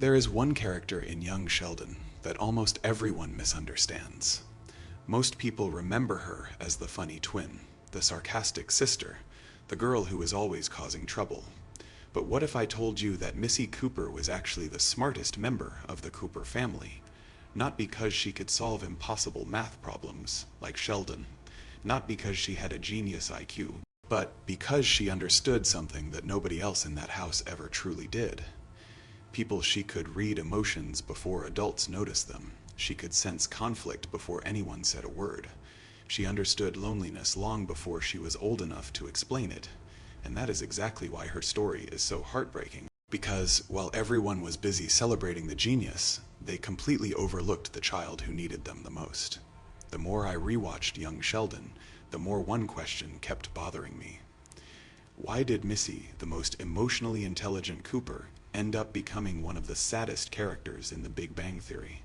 There is one character in Young Sheldon that almost everyone misunderstands. Most people remember her as the funny twin, the sarcastic sister, the girl who is always causing trouble. But what if I told you that Missy Cooper was actually the smartest member of the Cooper family? Not because she could solve impossible math problems, like Sheldon, not because she had a genius IQ, but because she understood something that nobody else in that house ever truly did. She could read emotions before adults noticed them. She could sense conflict before anyone said a word. She understood loneliness long before she was old enough to explain it. And that is exactly why her story is so heartbreaking. Because while everyone was busy celebrating the genius, they completely overlooked the child who needed them the most. The more I rewatched Young Sheldon, the more one question kept bothering me. Why did Missy, the most emotionally intelligent Cooper, end up becoming one of the saddest characters in The Big Bang Theory?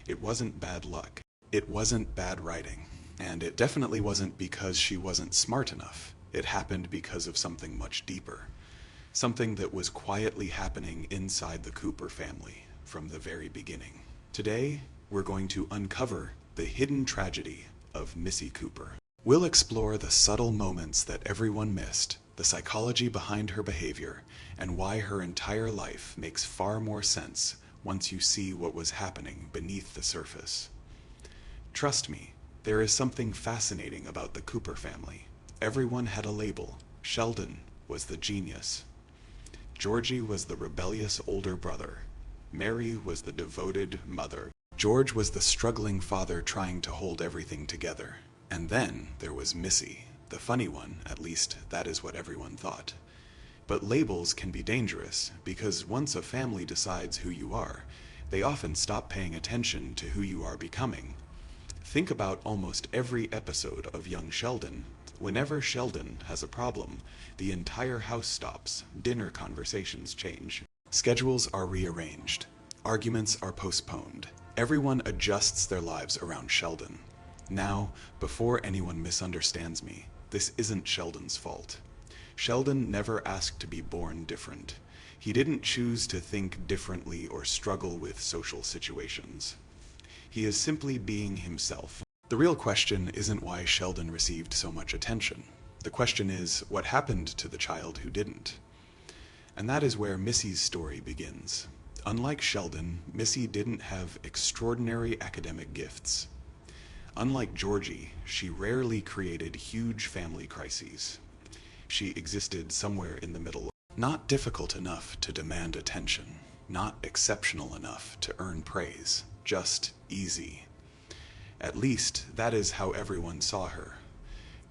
It wasn't bad luck. It wasn't bad writing. And it definitely wasn't because she wasn't smart enough. It happened because of something much deeper. Something that was quietly happening inside the Cooper family from the very beginning. Today, we're going to uncover the hidden tragedy of Missy Cooper. We'll explore the subtle moments that everyone missed, the psychology behind her behavior, and why her entire life makes far more sense once you see what was happening beneath the surface. Trust me, there is something fascinating about the Cooper family. Everyone had a label. Sheldon was the genius. Georgie was the rebellious older brother. Mary was the devoted mother. George was the struggling father trying to hold everything together. And then there was Missy, the funny one, at least that is what everyone thought. But labels can be dangerous because once a family decides who you are, they often stop paying attention to who you are becoming. Think about almost every episode of Young Sheldon. Whenever Sheldon has a problem, the entire house stops, dinner conversations change, schedules are rearranged, arguments are postponed. Everyone adjusts their lives around Sheldon. Now, before anyone misunderstands me, this isn't Sheldon's fault. Sheldon never asked to be born different. He didn't choose to think differently or struggle with social situations. He is simply being himself. The real question isn't why Sheldon received so much attention. The question is, what happened to the child who didn't? And that is where Missy's story begins. Unlike Sheldon, Missy didn't have extraordinary academic gifts. Unlike Georgie, she rarely created huge family crises. She existed somewhere in the middle, not difficult enough to demand attention, not exceptional enough to earn praise, just easy. At least, that is how everyone saw her.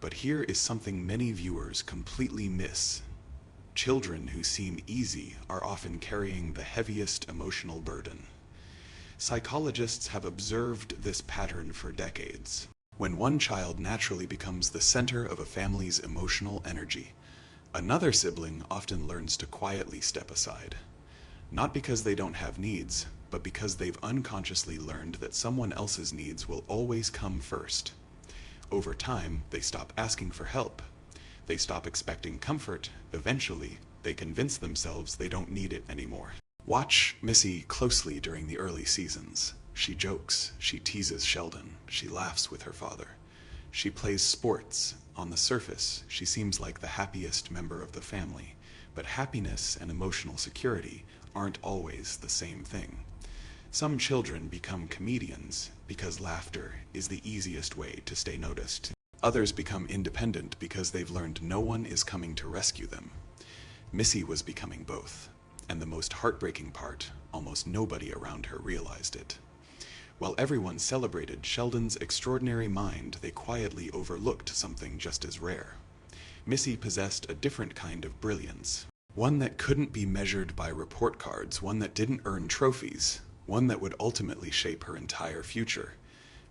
But here is something many viewers completely miss. Children who seem easy are often carrying the heaviest emotional burden. Psychologists have observed this pattern for decades. When one child naturally becomes the center of a family's emotional energy, another sibling often learns to quietly step aside. Not because they don't have needs, but because they've unconsciously learned that someone else's needs will always come first. Over time, they stop asking for help. They stop expecting comfort. Eventually, they convince themselves they don't need it anymore. Watch Missy closely during the early seasons. She jokes, she teases Sheldon, she laughs with her father. She plays sports. On the surface, she seems like the happiest member of the family, but happiness and emotional security aren't always the same thing. Some children become comedians because laughter is the easiest way to stay noticed. Others become independent because they've learned no one is coming to rescue them. Missy was becoming both. And the most heartbreaking part, almost nobody around her realized it. While everyone celebrated Sheldon's extraordinary mind, they quietly overlooked something just as rare. Missy possessed a different kind of brilliance. One that couldn't be measured by report cards, one that didn't earn trophies, one that would ultimately shape her entire future.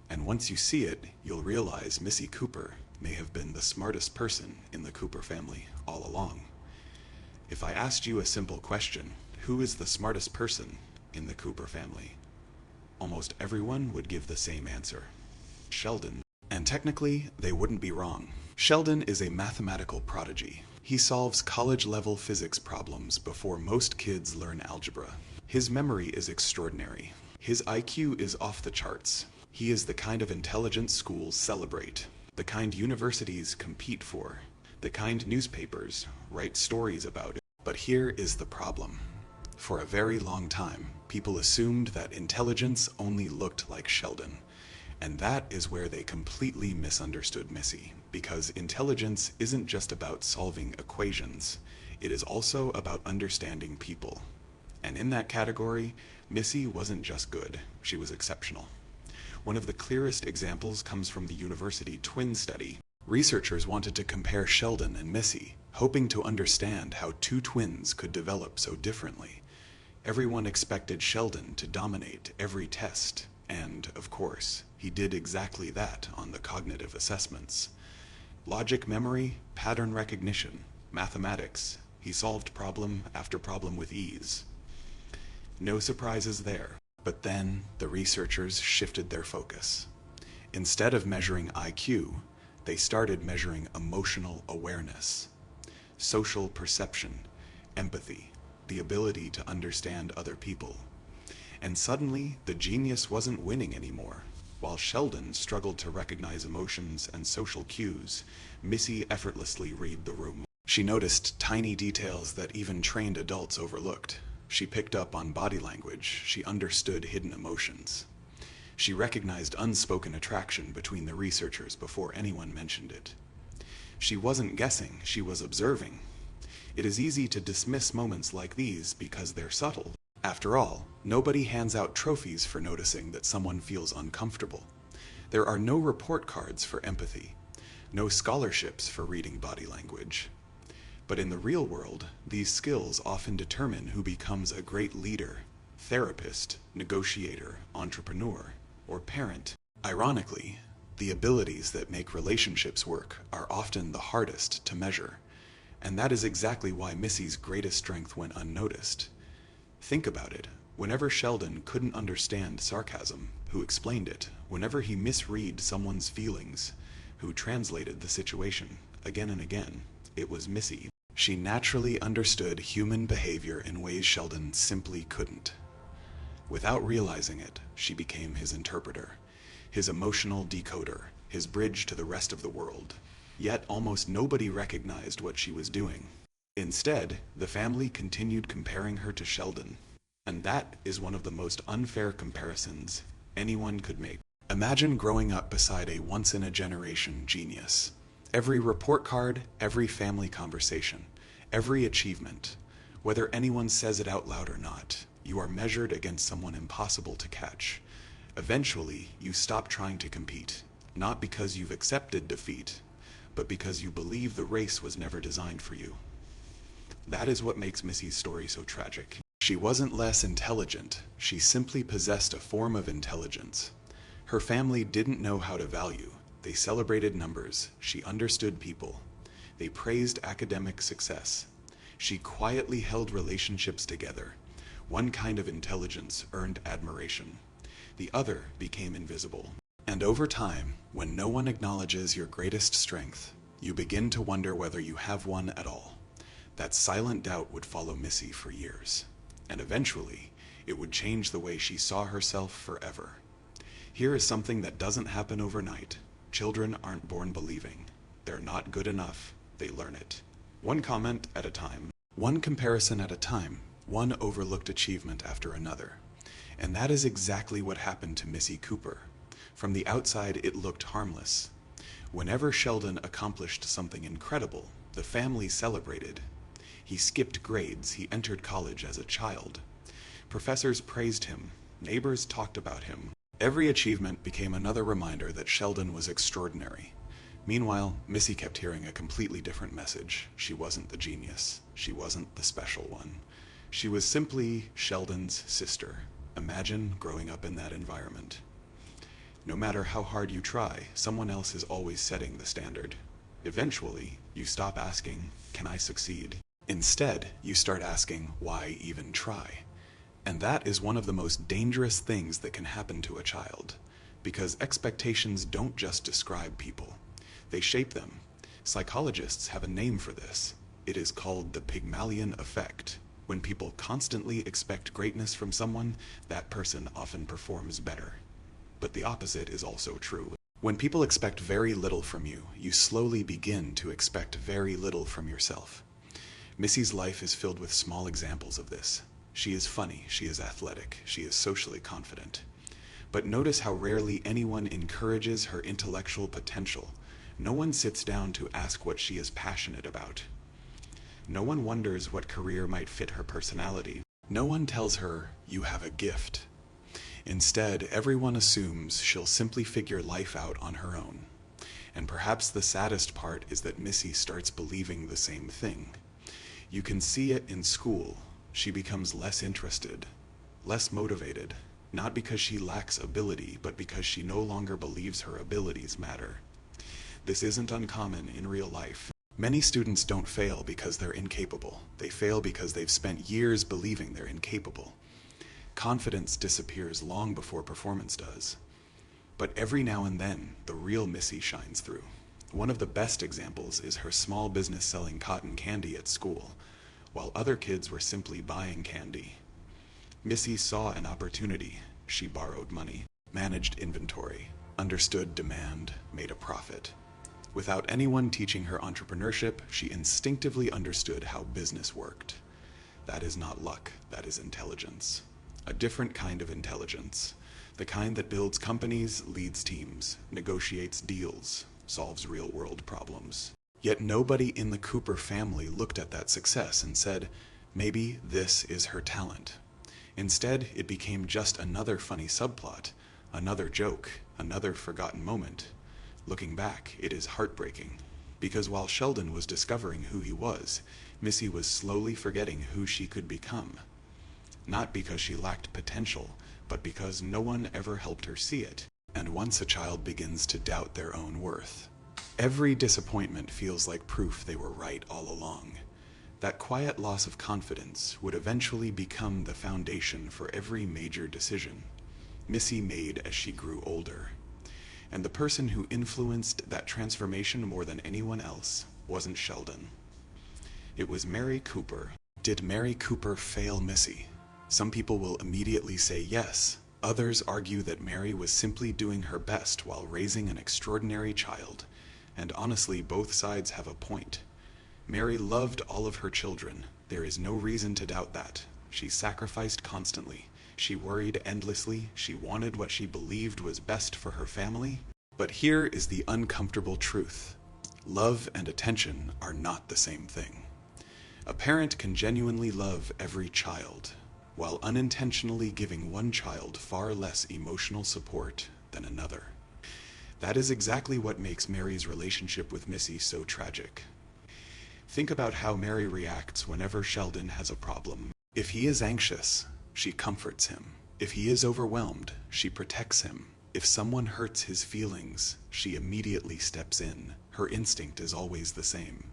And once you see it, you'll realize Missy Cooper may have been the smartest person in the Cooper family all along. If I asked you a simple question, who is the smartest person in the Cooper family? Almost everyone would give the same answer. Sheldon. And technically, they wouldn't be wrong. Sheldon is a mathematical prodigy. He solves college-level physics problems before most kids learn algebra. His memory is extraordinary. His IQ is off the charts. He is the kind of intelligence schools celebrate, the kind universities compete for, the kind newspapers write stories about it. But here is the problem. For a very long time, people assumed that intelligence only looked like Sheldon. And that is where they completely misunderstood Missy, because intelligence isn't just about solving equations. It is also about understanding people. And in that category, Missy wasn't just good, she was exceptional. One of the clearest examples comes from the university twin study. Researchers wanted to compare Sheldon and Missy, hoping to understand how two twins could develop so differently. Everyone expected Sheldon to dominate every test, and, of course, he did exactly that on the cognitive assessments. Logic memory, pattern recognition, mathematics, he solved problem after problem with ease. No surprises there. But then the researchers shifted their focus. Instead of measuring IQ, they started measuring emotional awareness, social perception, empathy, the ability to understand other people. And suddenly, the genius wasn't winning anymore. While Sheldon struggled to recognize emotions and social cues, Missy effortlessly read the room. She noticed tiny details that even trained adults overlooked. She picked up on body language. She understood hidden emotions. She recognized unspoken attraction between the researchers before anyone mentioned it. She wasn't guessing, she was observing. It is easy to dismiss moments like these because they're subtle. After all, nobody hands out trophies for noticing that someone feels uncomfortable. There are no report cards for empathy, no scholarships for reading body language. But in the real world, these skills often determine who becomes a great leader, therapist, negotiator, entrepreneur, or parent. Ironically, the abilities that make relationships work are often the hardest to measure, and that is exactly why Missy's greatest strength went unnoticed. Think about it. Whenever Sheldon couldn't understand sarcasm, who explained it? Whenever he misread someone's feelings, who translated the situation? Again and again, it was Missy. She naturally understood human behavior in ways Sheldon simply couldn't. Without realizing it, she became his interpreter, his emotional decoder, his bridge to the rest of the world. Yet almost nobody recognized what she was doing. Instead, the family continued comparing her to Sheldon. And that is one of the most unfair comparisons anyone could make. Imagine growing up beside a once-in-a-generation genius. Every report card, every family conversation, every achievement, whether anyone says it out loud or not, you are measured against someone impossible to catch. Eventually, you stop trying to compete, not because you've accepted defeat, but because you believe the race was never designed for you. That is what makes Missy's story so tragic. She wasn't less intelligent, she simply possessed a form of intelligence. Her family didn't know how to value. They celebrated numbers. She understood people. They praised academic success. She quietly held relationships together. One kind of intelligence earned admiration. The other became invisible. And over time, when no one acknowledges your greatest strength, you begin to wonder whether you have one at all. That silent doubt would follow Missy for years. And eventually, it would change the way she saw herself forever. Here is something that doesn't happen overnight. Children aren't born believing. They're not good enough. They learn it. One comment at a time. One comparison at a time. One overlooked achievement after another. And that is exactly what happened to Missy Cooper. From the outside, it looked harmless. Whenever Sheldon accomplished something incredible, the family celebrated. He skipped grades. He entered college as a child. Professors praised him. Neighbors talked about him. Every achievement became another reminder that Sheldon was extraordinary. Meanwhile, Missy kept hearing a completely different message. She wasn't the genius. She wasn't the special one. She was simply Sheldon's sister. Imagine growing up in that environment. No matter how hard you try, someone else is always setting the standard. Eventually, you stop asking, "Can I succeed?" Instead, you start asking, "Why even try?" And that is one of the most dangerous things that can happen to a child, because expectations don't just describe people. They shape them. Psychologists have a name for this. It is called the Pygmalion effect. When people constantly expect greatness from someone, that person often performs better. But the opposite is also true. When people expect very little from you, you slowly begin to expect very little from yourself. Missy's life is filled with small examples of this. She is funny, she is athletic, she is socially confident. But notice how rarely anyone encourages her intellectual potential. No one sits down to ask what she is passionate about. No one wonders what career might fit her personality. No one tells her, "You have a gift." Instead, everyone assumes she'll simply figure life out on her own. And perhaps the saddest part is that Missy starts believing the same thing. You can see it in school. She becomes less interested, less motivated, not because she lacks ability, but because she no longer believes her abilities matter. This isn't uncommon in real life. Many students don't fail because they're incapable. They fail because they've spent years believing they're incapable. Confidence disappears long before performance does. But every now and then, the real Missy shines through. One of the best examples is her small business selling cotton candy at school, while other kids were simply buying candy. Missy saw an opportunity. She borrowed money, managed inventory, understood demand, made a profit. Without anyone teaching her entrepreneurship, she instinctively understood how business worked. That is not luck, that is intelligence. A different kind of intelligence. The kind that builds companies, leads teams, negotiates deals, solves real-world problems. Yet nobody in the Cooper family looked at that success and said, maybe this is her talent. Instead, it became just another funny subplot, another joke, another forgotten moment. Looking back, it is heartbreaking, because while Sheldon was discovering who he was, Missy was slowly forgetting who she could become. Not because she lacked potential, but because no one ever helped her see it. And once a child begins to doubt their own worth, every disappointment feels like proof they were right all along. That quiet loss of confidence would eventually become the foundation for every major decision Missy made as she grew older. And the person who influenced that transformation more than anyone else wasn't Sheldon. It was Mary Cooper. Did Mary Cooper fail Missy? Some people will immediately say yes. Others argue that Mary was simply doing her best while raising an extraordinary child. And honestly, both sides have a point. Mary loved all of her children. There is no reason to doubt that. She sacrificed constantly. She worried endlessly. She wanted what she believed was best for her family. But here is the uncomfortable truth. Love and attention are not the same thing. A parent can genuinely love every child, while unintentionally giving one child far less emotional support than another. That is exactly what makes Mary's relationship with Missy so tragic. Think about how Mary reacts whenever Sheldon has a problem. If he is anxious, she comforts him. If he is overwhelmed, she protects him. If someone hurts his feelings, she immediately steps in. Her instinct is always the same.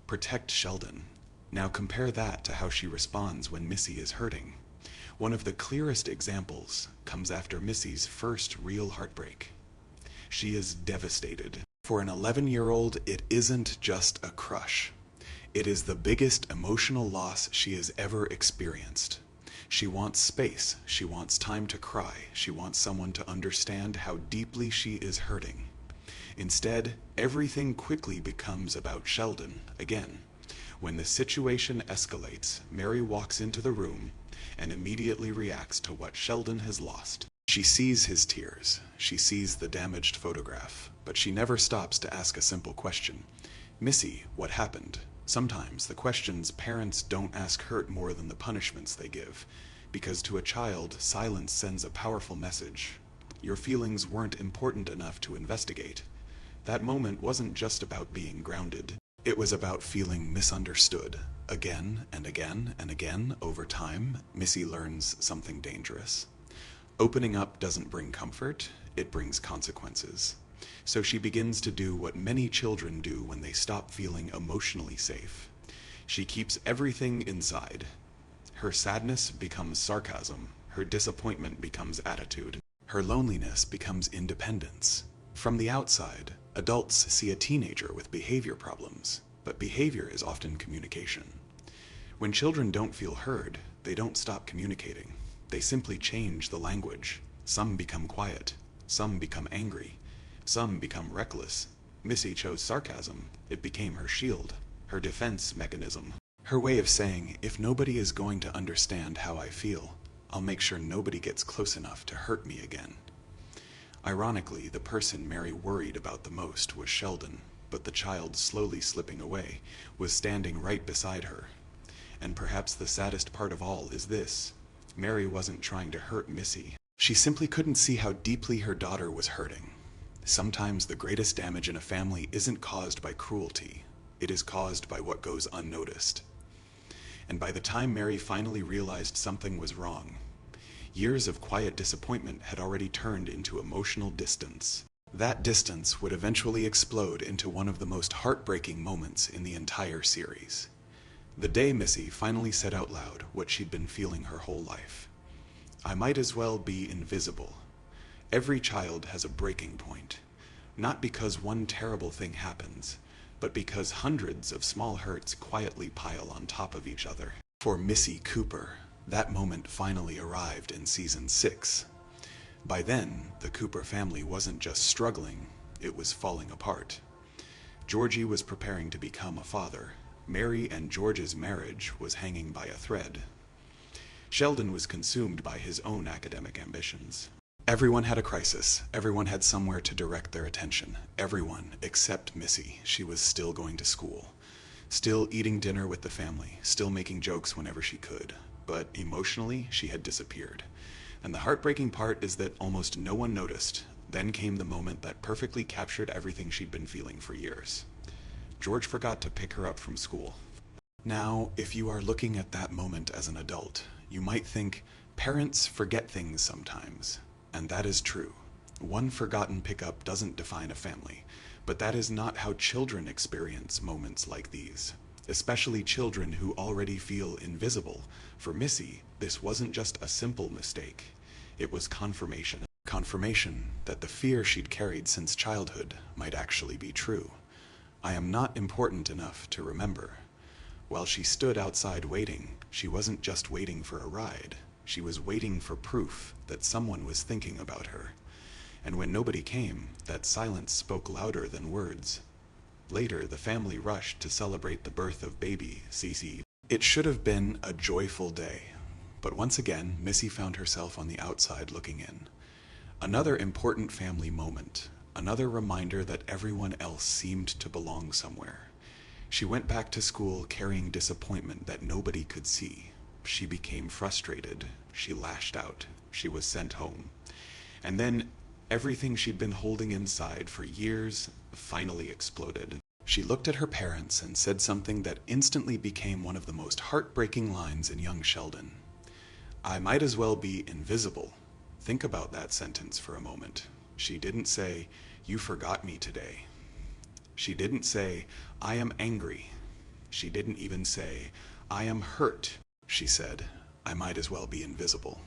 Protect Sheldon. Now compare that to how she responds when Missy is hurting. One of the clearest examples comes after Missy's first real heartbreak. She is devastated. For an 11-year-old, it isn't just a crush. It is the biggest emotional loss she has ever experienced. She wants space. She wants time to cry. She wants someone to understand how deeply she is hurting. Instead, everything quickly becomes about Sheldon again. When the situation escalates, Mary walks into the room and immediately reacts to what Sheldon has lost. She sees his tears. She sees the damaged photograph, but she never stops to ask a simple question. Missy, what happened? Sometimes the questions parents don't ask hurt more than the punishments they give, because to a child, silence sends a powerful message. Your feelings weren't important enough to investigate. That moment wasn't just about being grounded. It was about feeling misunderstood. Again and again and again, over time, Missy learns something dangerous. Opening up doesn't bring comfort, it brings consequences. So she begins to do what many children do when they stop feeling emotionally safe. She keeps everything inside. Her sadness becomes sarcasm. Her disappointment becomes attitude. Her loneliness becomes independence. From the outside, adults see a teenager with behavior problems, but behavior is often communication. When children don't feel heard, they don't stop communicating. They simply change the language. Some become quiet. Some become angry. Some become reckless. Missy chose sarcasm. It became her shield, her defense mechanism. Her way of saying, if nobody is going to understand how I feel, I'll make sure nobody gets close enough to hurt me again. Ironically, the person Mary worried about the most was Sheldon, but the child slowly slipping away was standing right beside her. And perhaps the saddest part of all is this: Mary wasn't trying to hurt Missy. She simply couldn't see how deeply her daughter was hurting. Sometimes the greatest damage in a family isn't caused by cruelty. It is caused by what goes unnoticed. And by the time Mary finally realized something was wrong, years of quiet disappointment had already turned into emotional distance. That distance would eventually explode into one of the most heartbreaking moments in the entire series. The day Missy finally said out loud what she'd been feeling her whole life. I might as well be invisible. Every child has a breaking point, not because one terrible thing happens, but because hundreds of small hurts quietly pile on top of each other. For Missy Cooper, that moment finally arrived in season 6. By then, the Cooper family wasn't just struggling, it was falling apart. Georgie was preparing to become a father. Mary and George's marriage was hanging by a thread. Sheldon was consumed by his own academic ambitions. Everyone had a crisis. Everyone had somewhere to direct their attention. Everyone except Missy. She was still going to school, still eating dinner with the family, still making jokes whenever she could. But emotionally, she had disappeared. And the heartbreaking part is that almost no one noticed. Then came the moment that perfectly captured everything she'd been feeling for years. George forgot to pick her up from school. Now, if you are looking at that moment as an adult, you might think, parents forget things sometimes. And that is true. One forgotten pickup doesn't define a family, but that is not how children experience moments like these, especially children who already feel invisible. For Missy, this wasn't just a simple mistake. It was confirmation. Confirmation that the fear she'd carried since childhood might actually be true. I am not important enough to remember. While she stood outside waiting, she wasn't just waiting for a ride. She was waiting for proof that someone was thinking about her. And when nobody came, that silence spoke louder than words. Later, the family rushed to celebrate the birth of baby Cece. It should have been a joyful day. But once again, Missy found herself on the outside looking in. Another important family moment. Another reminder that everyone else seemed to belong somewhere. She went back to school carrying disappointment that nobody could see. She became frustrated. She lashed out. She was sent home. And then everything she'd been holding inside for years finally exploded. She looked at her parents and said something that instantly became one of the most heartbreaking lines in Young Sheldon. I might as well be invisible. Think about that sentence for a moment. She didn't say, you forgot me today. She didn't say, I am angry. She didn't even say, I am hurt. She said, I might as well be invisible.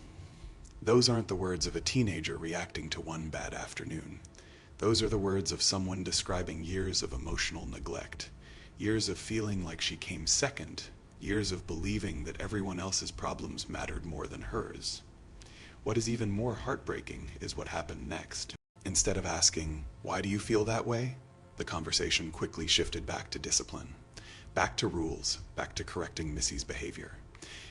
Those aren't the words of a teenager reacting to one bad afternoon. Those are the words of someone describing years of emotional neglect, years of feeling like she came second, years of believing that everyone else's problems mattered more than hers. What is even more heartbreaking is what happened next. Instead of asking, why do you feel that way? The conversation quickly shifted back to discipline, back to rules, back to correcting Missy's behavior.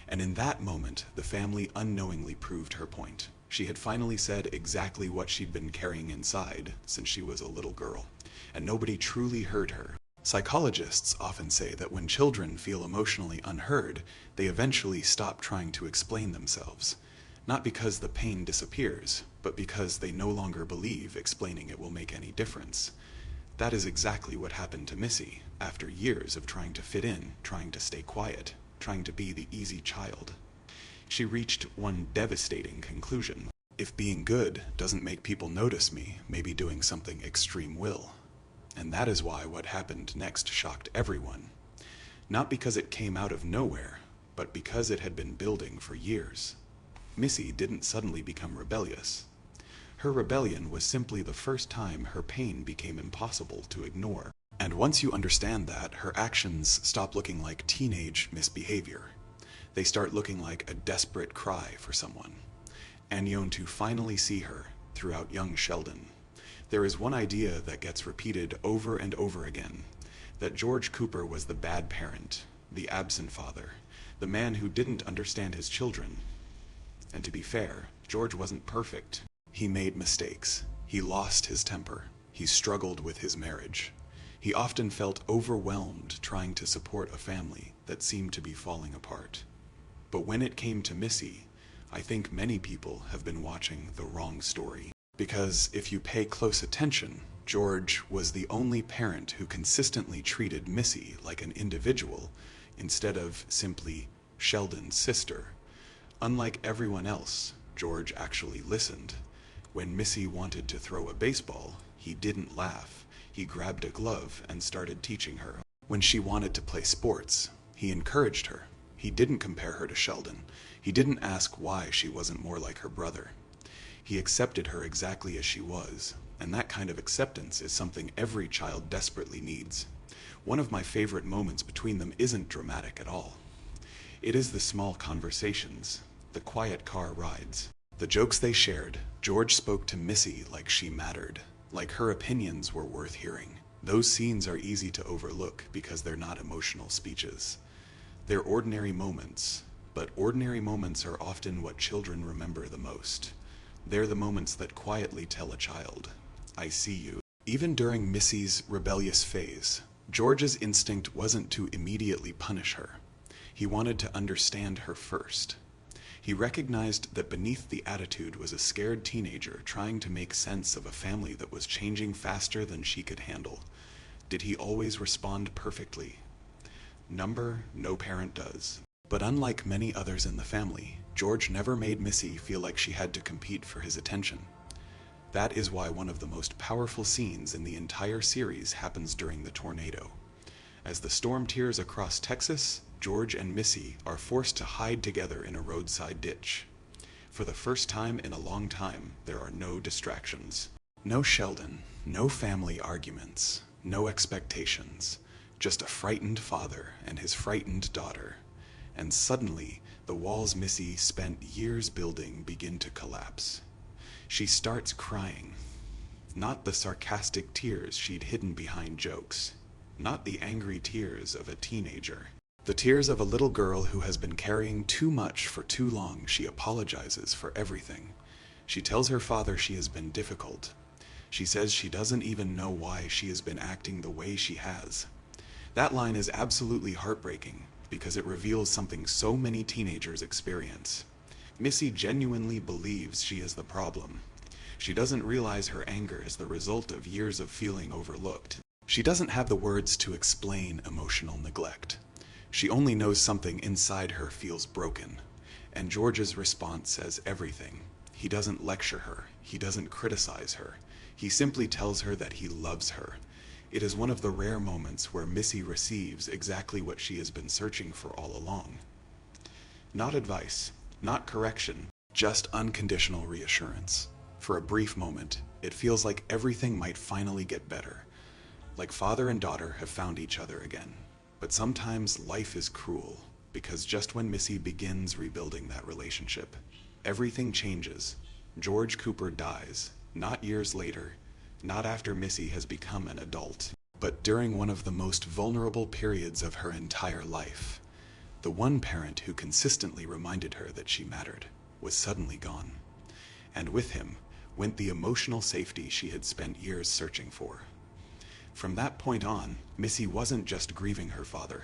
And in that moment, the family unknowingly proved her point. She had finally said exactly what she'd been carrying inside since she was a little girl, and nobody truly heard her. Psychologists often say that when children feel emotionally unheard, they eventually stop trying to explain themselves. Not because the pain disappears, but because they no longer believe explaining it will make any difference. That is exactly what happened to Missy after years of trying to fit in, trying to stay quiet, trying to be the easy child. She reached one devastating conclusion. If being good doesn't make people notice me, maybe doing something extreme will. And that is why what happened next shocked everyone. Not because it came out of nowhere, but because it had been building for years. Missy didn't suddenly become rebellious. Her rebellion was simply the first time her pain became impossible to ignore. And once you understand that, her actions stop looking like teenage misbehavior. They start looking like a desperate cry for someone. And you to finally see her throughout Young Sheldon. There is one idea that gets repeated over and over again, that George Cooper was the bad parent, the absent father, the man who didn't understand his children. And to be fair, George wasn't perfect. He made mistakes. He lost his temper. He struggled with his marriage. He often felt overwhelmed trying to support a family that seemed to be falling apart. But when it came to Missy, I think many people have been watching the wrong story. Because if you pay close attention, George was the only parent who consistently treated Missy like an individual instead of simply Sheldon's sister. Unlike everyone else, George actually listened. When Missy wanted to throw a baseball, he didn't laugh. He grabbed a glove and started teaching her. When she wanted to play sports, he encouraged her. He didn't compare her to Sheldon. He didn't ask why she wasn't more like her brother. He accepted her exactly as she was, and that kind of acceptance is something every child desperately needs. One of my favorite moments between them isn't dramatic at all. It is the small conversations, the quiet car rides, the jokes they shared. George spoke to Missy like she mattered, like her opinions were worth hearing. Those scenes are easy to overlook because they're not emotional speeches. They're ordinary moments, but ordinary moments are often what children remember the most. They're the moments that quietly tell a child, I see you. Even during Missy's rebellious phase, George's instinct wasn't to immediately punish her. He wanted to understand her first. He recognized that beneath the attitude was a scared teenager trying to make sense of a family that was changing faster than she could handle. Did he always respond perfectly? No parent does. But unlike many others in the family, George never made Missy feel like she had to compete for his attention. That is why one of the most powerful scenes in the entire series happens during the tornado. As the storm tears across Texas, George and Missy are forced to hide together in a roadside ditch. For the first time in a long time, there are no distractions. No Sheldon, no family arguments, no expectations, just a frightened father and his frightened daughter. And suddenly, the walls Missy spent years building begin to collapse. She starts crying. Not the sarcastic tears she'd hidden behind jokes. Not the angry tears of a teenager. The tears of a little girl who has been carrying too much for too long. She apologizes for everything. She tells her father she has been difficult. She says she doesn't even know why she has been acting the way she has. That line is absolutely heartbreaking, because it reveals something so many teenagers experience. Missy genuinely believes she is the problem. She doesn't realize her anger is the result of years of feeling overlooked. She doesn't have the words to explain emotional neglect. She only knows something inside her feels broken. And George's response says everything. He doesn't lecture her. He doesn't criticize her. He simply tells her that he loves her. It is one of the rare moments where Missy receives exactly what she has been searching for all along. Not advice, not correction, just unconditional reassurance. For a brief moment, it feels like everything might finally get better. Like father and daughter have found each other again. But sometimes life is cruel, because just when Missy begins rebuilding that relationship, everything changes. George Cooper dies, not years later, not after Missy has become an adult, but during one of the most vulnerable periods of her entire life. The one parent who consistently reminded her that she mattered was suddenly gone. And with him went the emotional safety she had spent years searching for. From that point on, Missy wasn't just grieving her father.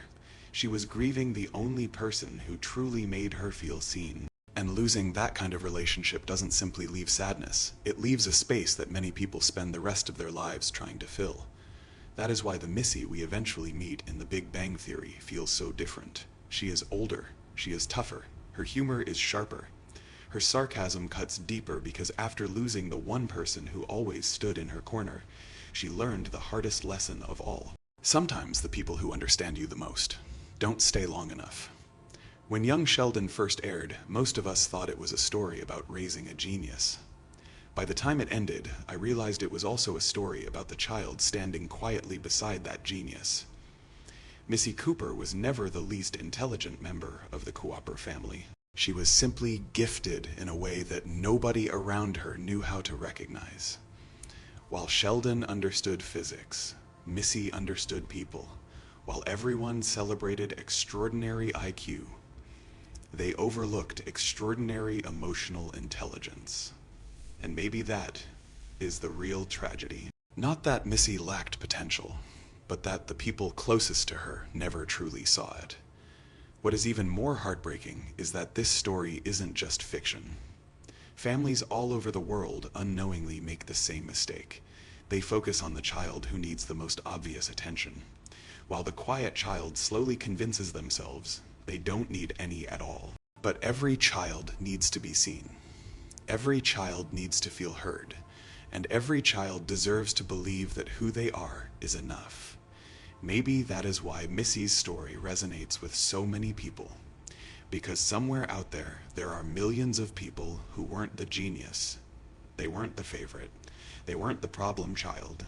She was grieving the only person who truly made her feel seen. And losing that kind of relationship doesn't simply leave sadness. It leaves a space that many people spend the rest of their lives trying to fill. That is why the Missy we eventually meet in The Big Bang Theory feels so different. She is older. She is tougher. Her humor is sharper. Her sarcasm cuts deeper because after losing the one person who always stood in her corner, she learned the hardest lesson of all. Sometimes the people who understand you the most don't stay long enough. When Young Sheldon first aired, most of us thought it was a story about raising a genius. By the time it ended, I realized it was also a story about the child standing quietly beside that genius. Missy Cooper was never the least intelligent member of the Cooper family. She was simply gifted in a way that nobody around her knew how to recognize. While Sheldon understood physics, Missy understood people. While everyone celebrated extraordinary IQ, they overlooked extraordinary emotional intelligence. And maybe that is the real tragedy. Not that Missy lacked potential, but that the people closest to her never truly saw it. What is even more heartbreaking is that this story isn't just fiction. Families all over the world unknowingly make the same mistake. They focus on the child who needs the most obvious attention, while the quiet child slowly convinces themselves they don't need any at all. But every child needs to be seen. Every child needs to feel heard, and every child deserves to believe that who they are is enough. Maybe that is why Missy's story resonates with so many people, because somewhere out there, there are millions of people who weren't the genius, they weren't the favorite, they weren't the problem child.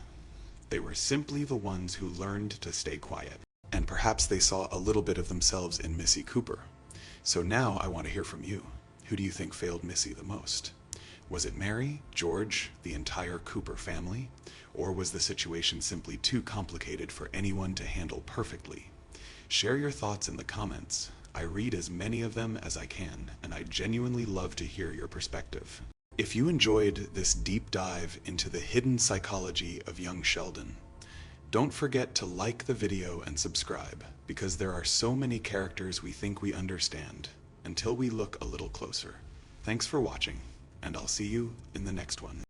They were simply the ones who learned to stay quiet. And perhaps they saw a little bit of themselves in Missy Cooper. So now I want to hear from you. Who do you think failed Missy the most? Was it Mary, George, the entire Cooper family? Or was the situation simply too complicated for anyone to handle perfectly? Share your thoughts in the comments. I read as many of them as I can, and I genuinely love to hear your perspective. If you enjoyed this deep dive into the hidden psychology of Young Sheldon, don't forget to like the video and subscribe, because there are so many characters we think we understand until we look a little closer. Thanks for watching, and I'll see you in the next one.